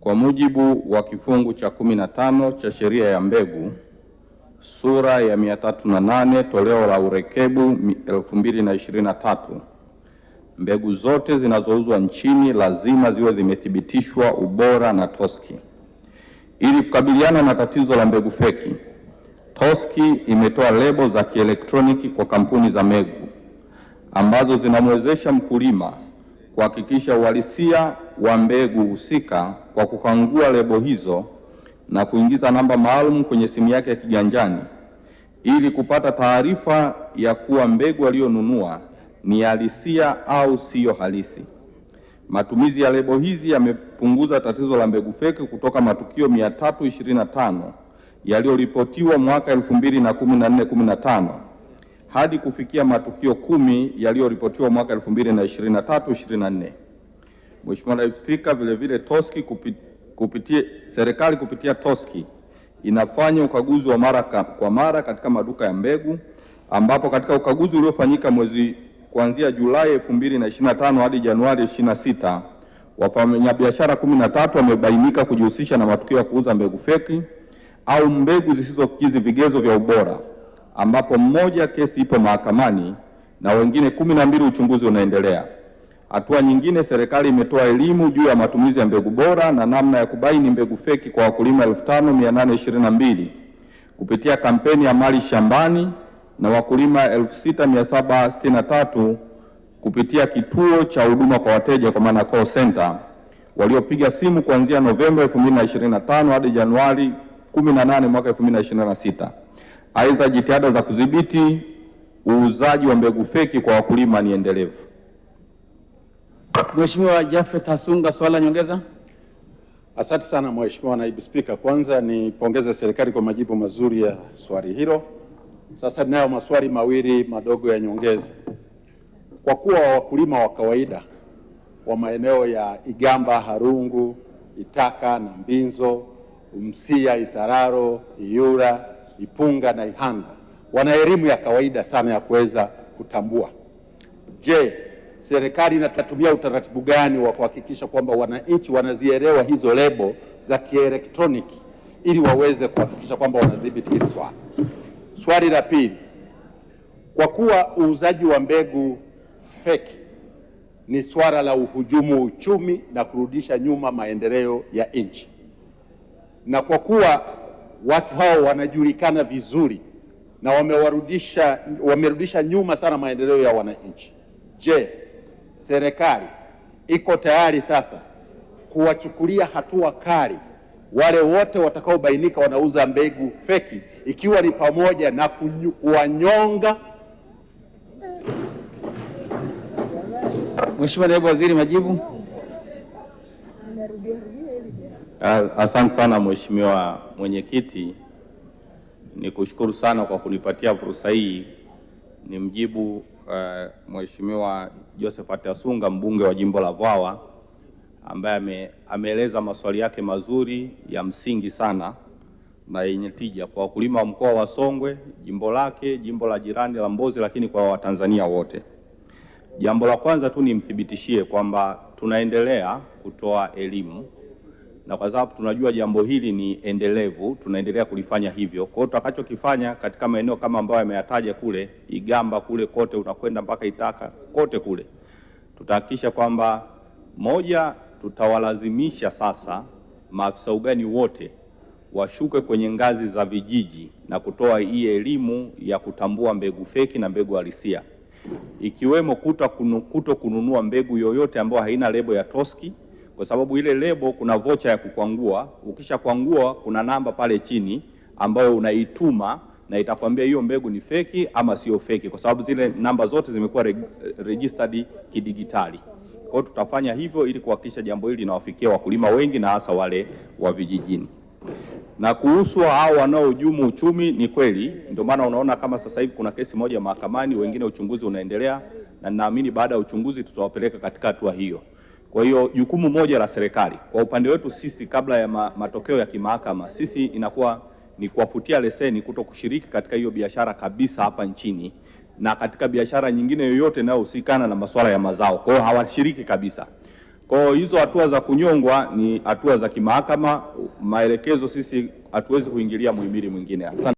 Kwa mujibu wa kifungu cha 15 cha sheria ya mbegu sura ya 308 toleo la urekebu 2023, mbegu zote zinazouzwa nchini lazima ziwe zimethibitishwa ubora na TOSCI. Ili kukabiliana na tatizo la mbegu feki, TOSCI imetoa lebo za kielektroniki kwa kampuni za mbegu ambazo zinamwezesha mkulima kuhakikisha uhalisia wa mbegu husika kwa kukagua lebo hizo na kuingiza namba maalum kwenye simu yake ya kiganjani ili kupata taarifa ya kuwa mbegu aliyonunua ni halisia au siyo halisi. Matumizi ya lebo hizi yamepunguza tatizo la mbegu feki kutoka matukio 325 yaliyoripotiwa mwaka 2014-15 hadi kufikia matukio 10 yaliyoripotiwa mwaka 2023-24. Mheshimiwa Naibu Spika, vile TOSCI serikali kupitia TOSCI inafanya ukaguzi wa mara kwa mara katika maduka ya mbegu, ambapo katika ukaguzi uliofanyika kuanzia Julai 2025 hadi Januari 26, wafanyabiashara 13 wamebainika kujihusisha na matukio ya kuuza mbegu feki au mbegu zisizokidhi vigezo vya ubora, ambapo mmoja kesi ipo mahakamani na wengine 12 uchunguzi unaendelea. Hatua nyingine, serikali imetoa elimu juu ya matumizi ya mbegu bora na namna ya kubaini mbegu feki kwa wakulima 5822 kupitia kampeni ya Mali Shambani na wakulima 6763 kupitia kituo cha huduma kwa wateja kwa maana call center waliopiga simu kuanzia Novemba 2025 hadi Januari 18 mwaka 2026. Aidha, jitihada za kudhibiti uuzaji wa mbegu feki kwa wakulima ni endelevu. Mheshimiwa Japhet Hasunga, swala nyongeza. Asante sana Mheshimiwa Naibu Spika. Kwanza nipongeze serikali kwa majibu mazuri ya swali hilo. Sasa ninayo maswali mawili madogo ya nyongeza. Kwa kuwa wakulima wa kawaida wa maeneo ya Igamba, Harungu, Itaka na Mbinzo, Umsia, Isararo, Iyura, Ipunga na Ihanga wana elimu ya kawaida sana ya kuweza kutambua, je, serikali inatumia utaratibu gani wa kuhakikisha kwamba wananchi wanazielewa hizo lebo za kielektroniki ili waweze kuhakikisha kwamba wanadhibiti hili swala? Swali la pili, kwa kuwa uuzaji wa mbegu feki ni swala la uhujumu uchumi na kurudisha nyuma maendeleo ya nchi, na kwa kuwa watu hao wanajulikana vizuri na wamerudisha nyuma sana maendeleo ya wananchi, je, serikali iko tayari sasa kuwachukulia hatua kali wale wote watakaobainika wanauza mbegu feki, ikiwa ni pamoja na kuwanyonga? Mheshimiwa Naibu Waziri, majibu. Asante sana Mheshimiwa Mwenyekiti, nikushukuru sana kwa kunipatia fursa hii ni mjibu Mheshimiwa Josephat Hasunga, mbunge wa jimbo la Vwawa, ambaye ameeleza maswali yake mazuri ya msingi sana na yenye tija kwa wakulima wa mkoa wa Songwe, jimbo lake, jimbo la jirani la Mbozi, lakini kwa Watanzania wote. Jambo la kwanza tu nimthibitishie kwamba tunaendelea kutoa elimu, na kwa sababu tunajua jambo hili ni endelevu, tunaendelea kulifanya hivyo. Kwa hiyo tutakachokifanya katika maeneo kama ambayo yameyataja kule Igamba kule kote utakwenda mpaka Itaka kote kule, tutahakikisha kwamba moja, tutawalazimisha sasa maafisa ugani wote washuke kwenye ngazi za vijiji na kutoa hii elimu ya kutambua mbegu feki na mbegu halisia, ikiwemo kuto kununua mbegu yoyote ambayo haina lebo ya TOSCI, kwa sababu ile lebo kuna vocha ya kukwangua. Ukisha kwangua kuna namba pale chini ambayo unaituma na itakwambia hiyo mbegu ni feki ama sio feki, kwa sababu zile namba zote zimekuwa registered kidigitali. Kwa hiyo tutafanya hivyo ili kuhakikisha jambo hili linawafikia wakulima wengi na hasa wale wa vijijini. Na kuhusu hao wanaohujumu uchumi, ni kweli, ndio maana unaona kama sasa hivi kuna kesi moja mahakamani, wengine uchunguzi unaendelea, na ninaamini baada ya uchunguzi tutawapeleka katika hatua hiyo. Kwa hiyo jukumu moja la serikali kwa upande wetu sisi, kabla ya matokeo ya kimahakama, sisi inakuwa ni kuwafutia leseni kuto kushiriki katika hiyo biashara kabisa hapa nchini, na katika biashara nyingine yoyote inayohusikana na masuala ya mazao. Kwa hiyo hawashiriki kabisa. Kwa hiyo hizo hatua za kunyongwa ni hatua za kimahakama. Maelekezo sisi hatuwezi kuingilia muhimili mwingine. Asante.